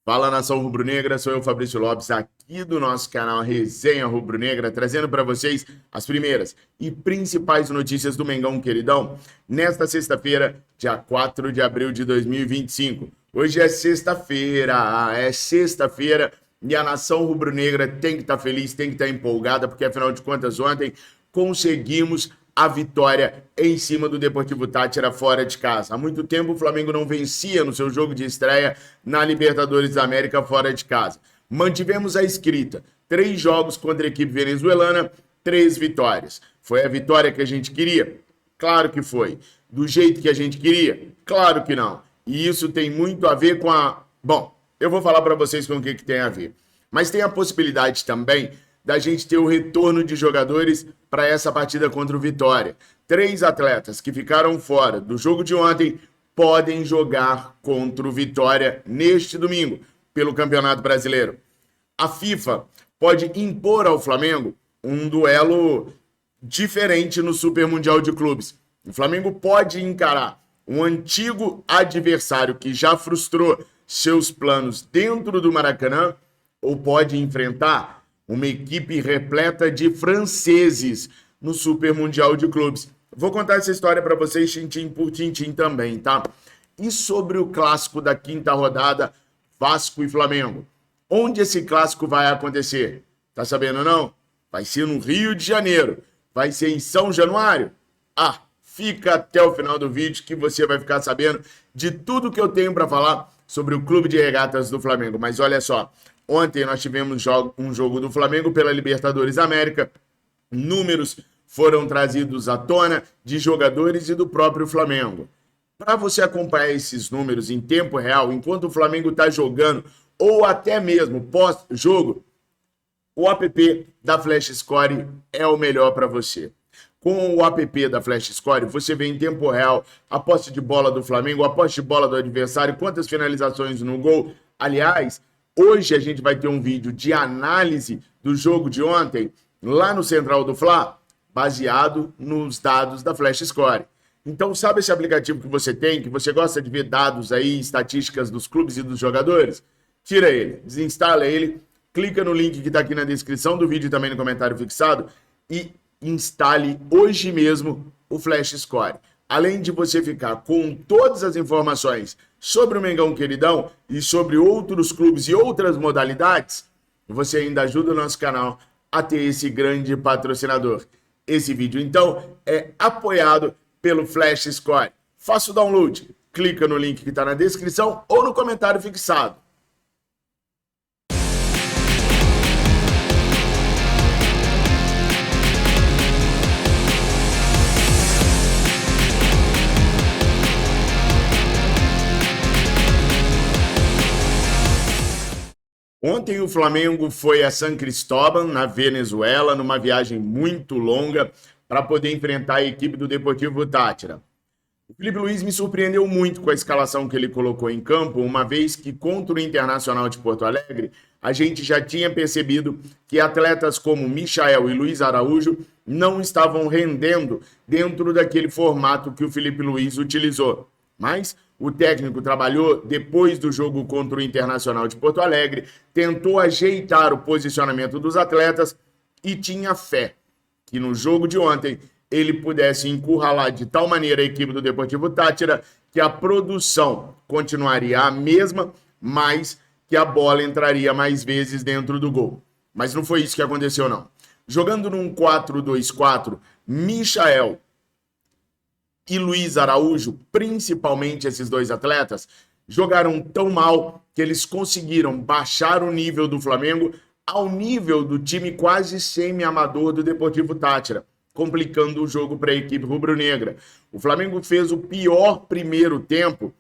Fala, nação rubro-negra, sou eu, Fabrício Lopes, aqui do nosso canal Resenha Rubro-Negra, trazendo para vocês as primeiras e principais notícias do Mengão Queridão, nesta sexta-feira, dia 4 de abril de 2025. Hoje é sexta-feira, e a nação rubro-negra tem que estar feliz, tem que estar empolgada, porque afinal de contas, ontem conseguimos a vitória em cima do Deportivo Táchira fora de casa. Há muito tempo o Flamengo não vencia no seu jogo de estreia na Libertadores da América fora de casa. Mantivemos a escrita: 3 jogos contra a equipe venezuelana, 3 vitórias. Foi a vitória que a gente queria? Claro que foi. Do jeito que a gente queria? Claro que não. E isso tem muito a ver com a... Bom, eu vou falar para vocês com o que tem a ver. Mas tem a possibilidade também da gente ter o retorno de jogadores para essa partida contra o Vitória. 3 atletas que ficaram fora do jogo de ontem podem jogar contra o Vitória neste domingo, pelo Campeonato Brasileiro. A FIFA pode impor ao Flamengo um duelo diferente no Super Mundial de Clubes. O Flamengo pode encarar um antigo adversário que já frustrou seus planos dentro do Maracanã, ou pode enfrentar uma equipe repleta de franceses no Super Mundial de Clubes. Vou contar essa história para vocês, tintim por tintim também, tá? E sobre o clássico da quinta rodada, Vasco e Flamengo? Onde esse clássico vai acontecer? Tá sabendo não? Vai ser no Rio de Janeiro. Vai ser em São Januário? Ah, fica até o final do vídeo que você vai ficar sabendo de tudo que eu tenho para falar sobre o Clube de Regatas do Flamengo. Mas olha só, ontem nós tivemos um jogo do Flamengo pela Libertadores América. Números foram trazidos à tona de jogadores e do próprio Flamengo. Para você acompanhar esses números em tempo real, enquanto o Flamengo está jogando, ou até mesmo pós-jogo, o app da Flash Score é o melhor para você. Com o app da Flash Score, você vê em tempo real a posse de bola do Flamengo, a posse de bola do adversário, quantas finalizações no gol. Aliás, hoje a gente vai ter um vídeo de análise do jogo de ontem, lá no Central do Fla, baseado nos dados da Flash Score. Então, sabe esse aplicativo que você tem, que você gosta de ver dados aí, estatísticas dos clubes e dos jogadores? Tira ele, desinstala ele, clica no link que está aqui na descrição do vídeo e também no comentário fixado e instale hoje mesmo o Flash Score. Além de você ficar com todas as informações sobre o Mengão Queridão e sobre outros clubes e outras modalidades, você ainda ajuda o nosso canal a ter esse grande patrocinador. Esse vídeo, então, é apoiado pelo Flash Score. Faça o download, clica no link que está na descrição ou no comentário fixado. Ontem o Flamengo foi a San Cristóbal, na Venezuela, numa viagem muito longa para poder enfrentar a equipe do Deportivo Táchira. O Felipe Luiz me surpreendeu muito com a escalação que ele colocou em campo, uma vez que contra o Internacional de Porto Alegre, a gente já tinha percebido que atletas como Michael e Luiz Araújo não estavam rendendo dentro daquele formato que o Felipe Luiz utilizou. Mas o técnico trabalhou depois do jogo contra o Internacional de Porto Alegre, tentou ajeitar o posicionamento dos atletas e tinha fé que no jogo de ontem ele pudesse encurralar de tal maneira a equipe do Deportivo Táchira que a produção continuaria a mesma, mas que a bola entraria mais vezes dentro do gol. Mas não foi isso que aconteceu, não. Jogando num 4-2-4, Michael e Luiz Araújo, principalmente esses dois atletas, jogaram tão mal que eles conseguiram baixar o nível do Flamengo ao nível do time quase semi-amador do Deportivo Táchira, complicando o jogo para a equipe rubro-negra. O Flamengo fez o pior primeiro tempo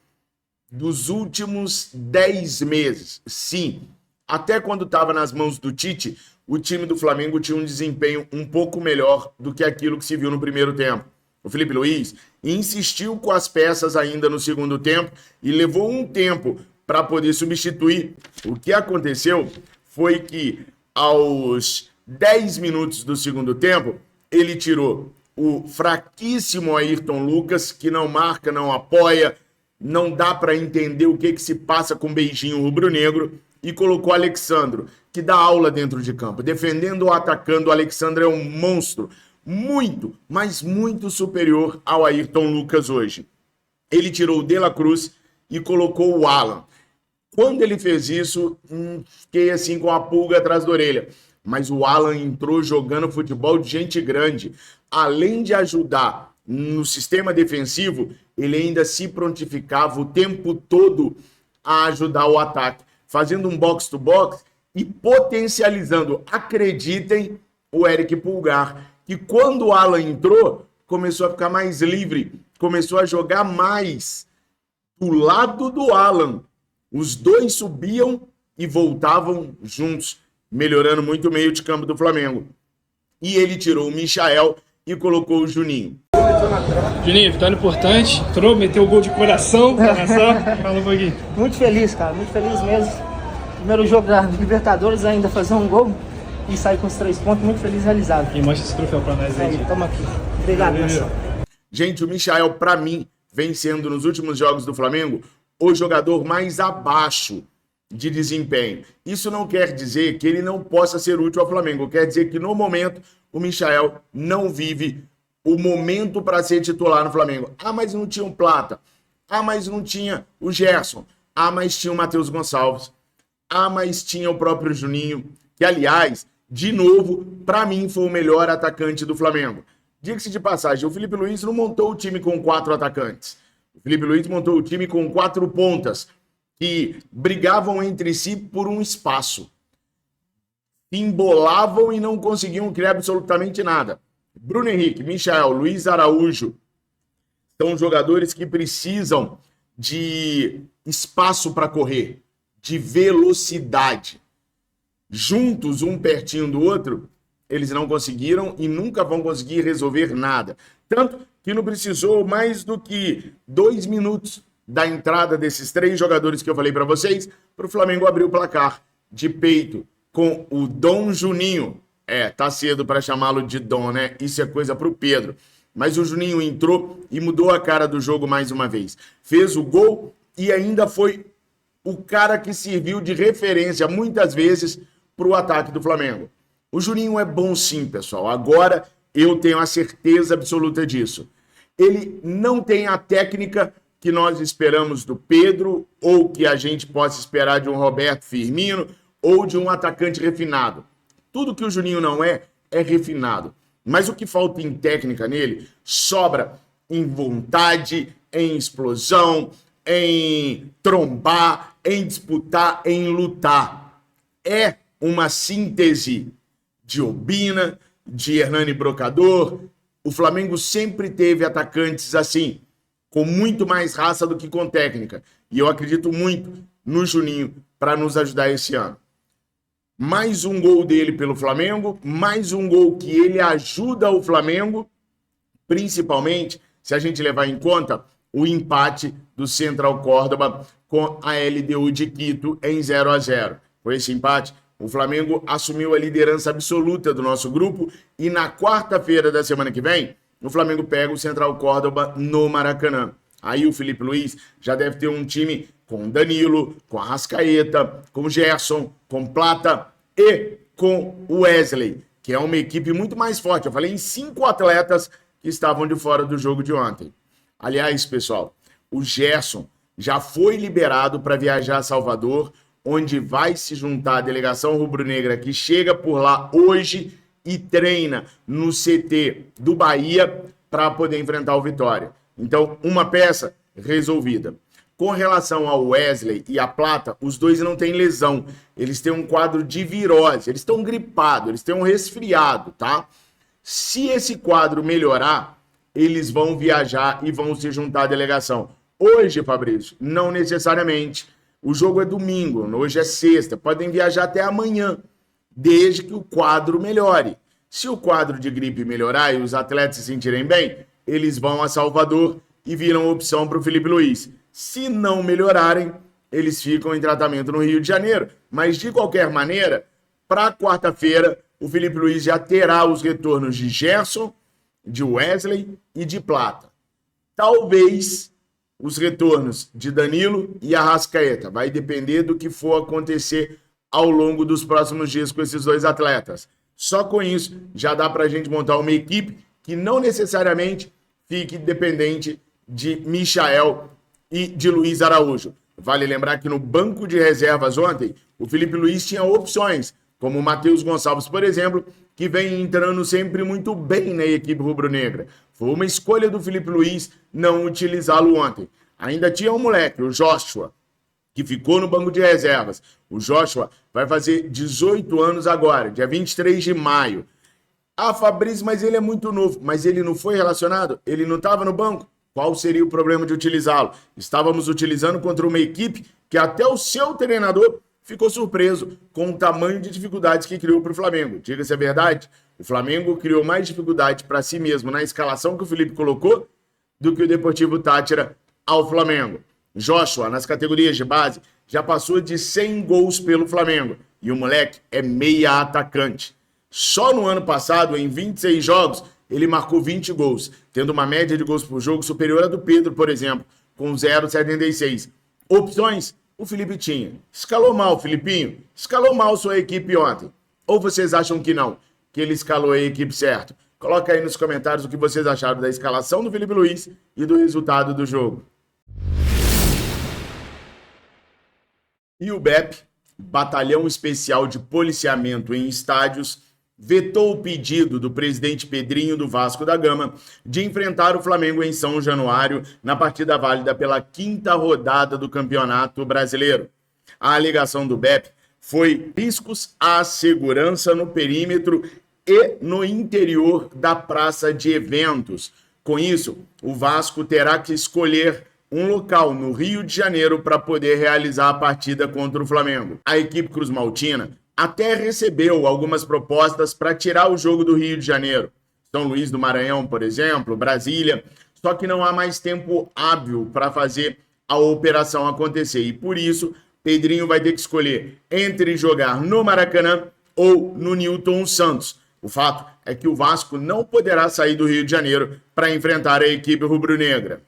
dos últimos 10 meses. Sim, até quando estava nas mãos do Tite, o time do Flamengo tinha um desempenho um pouco melhor do que aquilo que se viu no primeiro tempo. O Felipe Luiz insistiu com as peças ainda no segundo tempo e levou um tempo para poder substituir. O que aconteceu foi que aos 10 minutos do segundo tempo, ele tirou o fraquíssimo Ayrton Lucas, que não marca, não apoia, não dá para entender o que se passa com o beijinho rubro-negro, e colocou Alexandro, que dá aula dentro de campo. Defendendo ou atacando, o Alexandro é um monstro, muito, mas muito superior ao Ayrton Lucas hoje. Ele tirou o De La Cruz e colocou o Alan. Quando ele fez isso, fiquei assim com a pulga atrás da orelha. Mas o Alan entrou jogando futebol de gente grande. Além de ajudar no sistema defensivo, ele ainda se prontificava o tempo todo a ajudar o ataque, fazendo um box-to-box e potencializando, acreditem, o Eric Pulgar, que quando o Alan entrou, começou a ficar mais livre, começou a jogar mais do lado do Alan. Os dois subiam e voltavam juntos, melhorando muito o meio de campo do Flamengo. E ele tirou o Michael e colocou o Juninho. Juninho, vitória importante, entrou, meteu o gol de coração, fala um pouquinho. Muito feliz, cara, muito feliz mesmo. Primeiro jogo da Libertadores, ainda fazer um gol e sair com os 3 pontos, muito feliz realizado. E mostra esse troféu pra nós aí. Tamo aqui. Obrigado, nação. Gente, o Michael, pra mim, vem sendo nos últimos jogos do Flamengo o jogador mais abaixo de desempenho. Isso não quer dizer que ele não possa ser útil ao Flamengo, quer dizer que no momento o Michael não vive o momento para ser titular no Flamengo. Ah, mas não tinha o Plata. Ah, mas não tinha o Gerson. Ah, mas tinha o Matheus Gonçalves. Ah, mas tinha o próprio Juninho, que, aliás, de novo, para mim, foi o melhor atacante do Flamengo. Diga-se de passagem, o Felipe Luiz não montou o time com 4 atacantes. O Felipe Luiz montou o time com 4 pontas, que brigavam entre si por um espaço. Se embolavam e não conseguiam criar absolutamente nada. Bruno Henrique, Michael, Luiz Araújo são jogadores que precisam de espaço para correr, de velocidade. Juntos, um pertinho do outro, eles não conseguiram e nunca vão conseguir resolver nada. Tanto que não precisou mais do que 2 minutos da entrada desses 3 jogadores que eu falei para vocês, para o Flamengo abrir o placar de peito com o Dom Juninho. Tá cedo para chamá-lo de Dom, né? Isso é coisa pro Pedro. Mas o Juninho entrou e mudou a cara do jogo mais uma vez. Fez o gol e ainda foi o cara que serviu de referência muitas vezes pro ataque do Flamengo. O Juninho é bom sim, pessoal. Agora eu tenho a certeza absoluta disso. Ele não tem a técnica que nós esperamos do Pedro, ou que a gente possa esperar de um Roberto Firmino, ou de um atacante refinado. Tudo que o Juninho não é refinado. Mas o que falta em técnica nele, sobra em vontade, em explosão, em trombar, em disputar, em lutar. É uma síntese de Obina, de Hernani Brocador. O Flamengo sempre teve atacantes assim, com muito mais raça do que com técnica. E eu acredito muito no Juninho para nos ajudar esse ano. Mais um gol dele pelo Flamengo, mais um gol que ele ajuda o Flamengo, principalmente se a gente levar em conta o empate do Central Córdoba com a LDU de Quito em 0-0. Com esse empate, o Flamengo assumiu a liderança absoluta do nosso grupo e na quarta-feira da semana que vem, o Flamengo pega o Central Córdoba no Maracanã. Aí o Felipe Luiz já deve ter um time com Danilo, com Arrascaeta, com Gerson, com Plata e com o Wesley, que é uma equipe muito mais forte. Eu falei em 5 atletas que estavam de fora do jogo de ontem. Aliás, pessoal, o Gerson já foi liberado para viajar a Salvador, onde vai se juntar a delegação rubro-negra que chega por lá hoje e treina no CT do Bahia para poder enfrentar o Vitória. Então, uma peça resolvida. Com relação ao Wesley e a Plata, os dois não têm lesão. Eles têm um quadro de virose, eles estão gripados, eles têm um resfriado, tá? Se esse quadro melhorar, eles vão viajar e vão se juntar à delegação. Hoje, Fabrício, não necessariamente. O jogo é domingo, hoje é sexta. Podem viajar até amanhã, desde que o quadro melhore. Se o quadro de gripe melhorar e os atletas se sentirem bem, eles vão a Salvador e viram opção para o Felipe Luiz. Se não melhorarem, eles ficam em tratamento no Rio de Janeiro. Mas, de qualquer maneira, para quarta-feira, o Felipe Luiz já terá os retornos de Gerson, de Wesley e de Plata. Talvez os retornos de Danilo e Arrascaeta. Vai depender do que for acontecer ao longo dos próximos dias com esses dois atletas. Só com isso já dá para a gente montar uma equipe que não necessariamente fique dependente de Michael e de Luiz Araújo. Vale lembrar que no banco de reservas ontem, o Felipe Luiz tinha opções, como o Matheus Gonçalves, por exemplo, que vem entrando sempre muito bem na equipe rubro-negra. Foi uma escolha do Felipe Luiz não utilizá-lo ontem. Ainda tinha um moleque, o Joshua, que ficou no banco de reservas. O Joshua vai fazer 18 anos agora, dia 23 de maio. Ah, Fabrício, mas ele é muito novo. Mas ele não foi relacionado? Ele não estava no banco? Qual seria o problema de utilizá-lo? Estávamos utilizando contra uma equipe que até o seu treinador ficou surpreso com o tamanho de dificuldades que criou para o Flamengo. Diga-se a verdade, o Flamengo criou mais dificuldade para si mesmo na escalação que o Felipe colocou do que o Deportivo Táchira ao Flamengo. Joshua, nas categorias de base, já passou de 100 gols pelo Flamengo. E o moleque é meia atacante. Só no ano passado, em 26 jogos, ele marcou 20 gols, tendo uma média de gols por jogo superior à do Pedro, por exemplo, com 0,76. Opções, o Felipe tinha. Escalou mal, Filipinho? Escalou mal sua equipe ontem. Ou vocês acham que não, que ele escalou a equipe certo? Coloca aí nos comentários o que vocês acharam da escalação do Felipe Luiz e do resultado do jogo. E o BEP, Batalhão Especial de Policiamento em Estádios, vetou o pedido do presidente Pedrinho do Vasco da Gama de enfrentar o Flamengo em São Januário na partida válida pela 5ª rodada do Campeonato Brasileiro. A alegação do BEP foi riscos à segurança no perímetro e no interior da praça de eventos. Com isso, o Vasco terá que escolher um local no Rio de Janeiro para poder realizar a partida contra o Flamengo. A equipe cruzmaltina até recebeu algumas propostas para tirar o jogo do Rio de Janeiro. São Luís do Maranhão, por exemplo, Brasília, só que não há mais tempo hábil para fazer a operação acontecer. E por isso, Pedrinho vai ter que escolher entre jogar no Maracanã ou no Newton Santos. O fato é que o Vasco não poderá sair do Rio de Janeiro para enfrentar a equipe rubro-negra.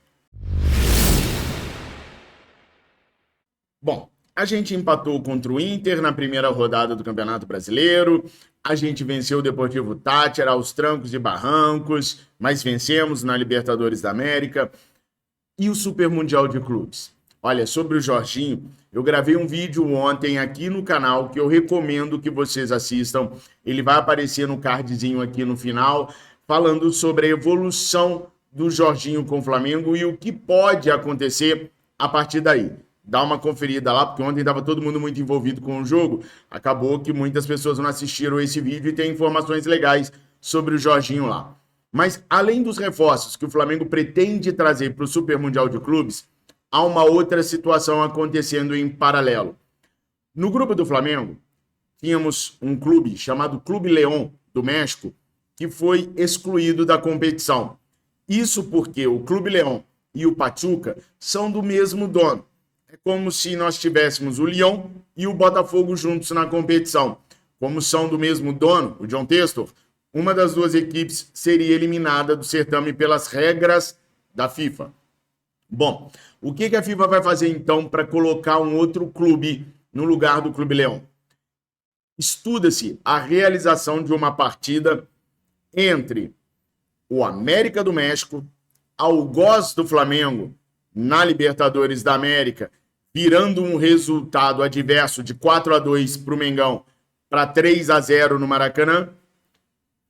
Bom, a gente empatou contra o Inter na primeira rodada do Campeonato Brasileiro, a gente venceu o Deportivo Táchira aos trancos e barrancos, mas vencemos na Libertadores da América. E o Super Mundial de Clubes? Olha, sobre o Jorginho, eu gravei um vídeo ontem aqui no canal que eu recomendo que vocês assistam. Ele vai aparecer no cardzinho aqui no final, falando sobre a evolução do Jorginho com o Flamengo e o que pode acontecer a partir daí. Dá uma conferida lá, porque ontem estava todo mundo muito envolvido com o jogo. Acabou que muitas pessoas não assistiram esse vídeo e tem informações legais sobre o Jorginho lá. Mas, além dos reforços que o Flamengo pretende trazer para o Super Mundial de Clubes, há uma outra situação acontecendo em paralelo. No grupo do Flamengo, tínhamos um clube chamado Clube León, do México, que foi excluído da competição. Isso porque o Clube León e o Pachuca são do mesmo dono. É como se nós tivéssemos o Lyon e o Botafogo juntos na competição. Como são do mesmo dono, o John Textor, uma das duas equipes seria eliminada do certame pelas regras da FIFA. Bom, o que a FIFA vai fazer então para colocar um outro clube no lugar do Clube León? Estuda-se a realização de uma partida entre o América do México, algoz do Flamengo na Libertadores da América, virando um resultado adverso de 4-2 para o Mengão para 3-0 no Maracanã,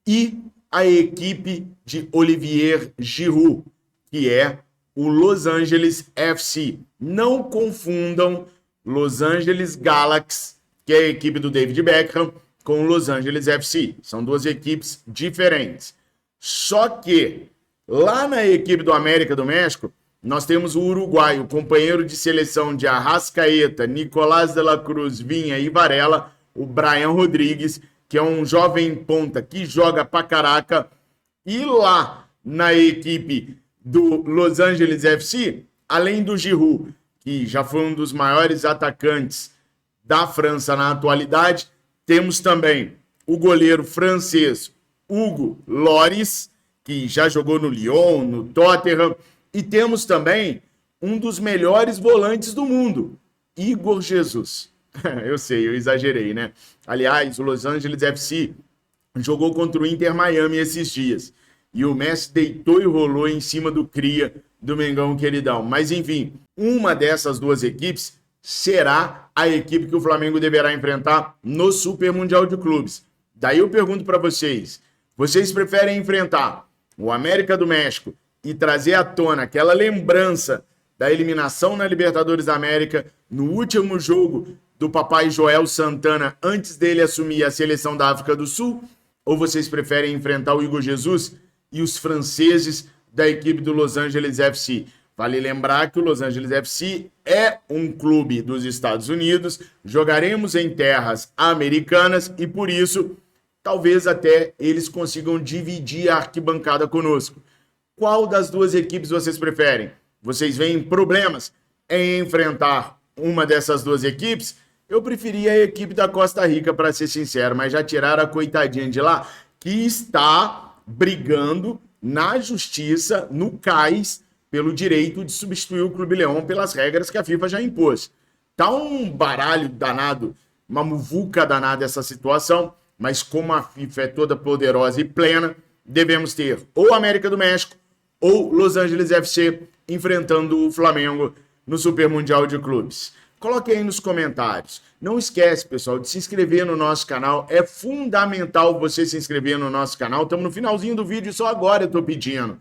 e a equipe de Olivier Giroud, que é o Los Angeles FC. Não confundam Los Angeles Galaxy, que é a equipe do David Beckham, com o Los Angeles FC. São duas equipes diferentes. Só que lá na equipe do América do México, nós temos o uruguaio, companheiro de seleção de Arrascaeta, Nicolás de la Cruz, Vinha e Varela, o Brian Rodrigues, que é um jovem ponta que joga pra caraca. E lá na equipe do Los Angeles FC, além do Giroud, que já foi um dos maiores atacantes da França na atualidade, temos também o goleiro francês Hugo Lloris, que já jogou no Lyon, no Tottenham, e temos também um dos melhores volantes do mundo, Igor Jesus. Eu sei, eu exagerei, né? Aliás, o Los Angeles FC jogou contra o Inter Miami esses dias. E o Messi deitou e rolou em cima do cria do Mengão queridão. Mas enfim, uma dessas duas equipes será a equipe que o Flamengo deverá enfrentar no Super Mundial de Clubes. Daí eu pergunto para vocês, vocês preferem enfrentar o América do México e trazer à tona aquela lembrança da eliminação na Libertadores da América no último jogo do papai Joel Santana antes dele assumir a seleção da África do Sul? Ou vocês preferem enfrentar o Igor Jesus e os franceses da equipe do Los Angeles FC? Vale lembrar que o Los Angeles FC é um clube dos Estados Unidos, jogaremos em terras americanas e por isso talvez até eles consigam dividir a arquibancada conosco. Qual das duas equipes vocês preferem? Vocês veem problemas em enfrentar uma dessas duas equipes? Eu preferia a equipe da Costa Rica, para ser sincero, mas já tiraram a coitadinha de lá, que está brigando na justiça, no CAIS, pelo direito de substituir o Clube Leão pelas regras que a FIFA já impôs. Tá um baralho danado, uma muvuca danada essa situação, mas como a FIFA é toda poderosa e plena, devemos ter ou América do México ou Los Angeles FC enfrentando o Flamengo no Super Mundial de Clubes. Coloque aí nos comentários. Não esquece, pessoal, de se inscrever no nosso canal. É fundamental você se inscrever no nosso canal. Estamos no finalzinho do vídeo, só agora eu estou pedindo.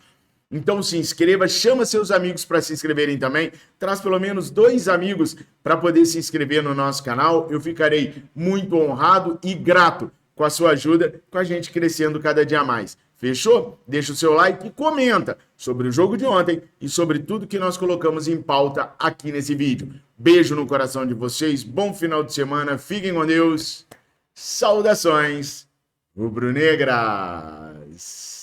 Então se inscreva, chama seus amigos para se inscreverem também. Traz pelo menos 2 amigos para poder se inscrever no nosso canal. Eu ficarei muito honrado e grato com a sua ajuda, com a gente crescendo cada dia mais. Fechou? Deixa o seu like e comenta sobre o jogo de ontem e sobre tudo que nós colocamos em pauta aqui nesse vídeo. Beijo no coração de vocês, bom final de semana, fiquem com Deus, saudações rubro-negras!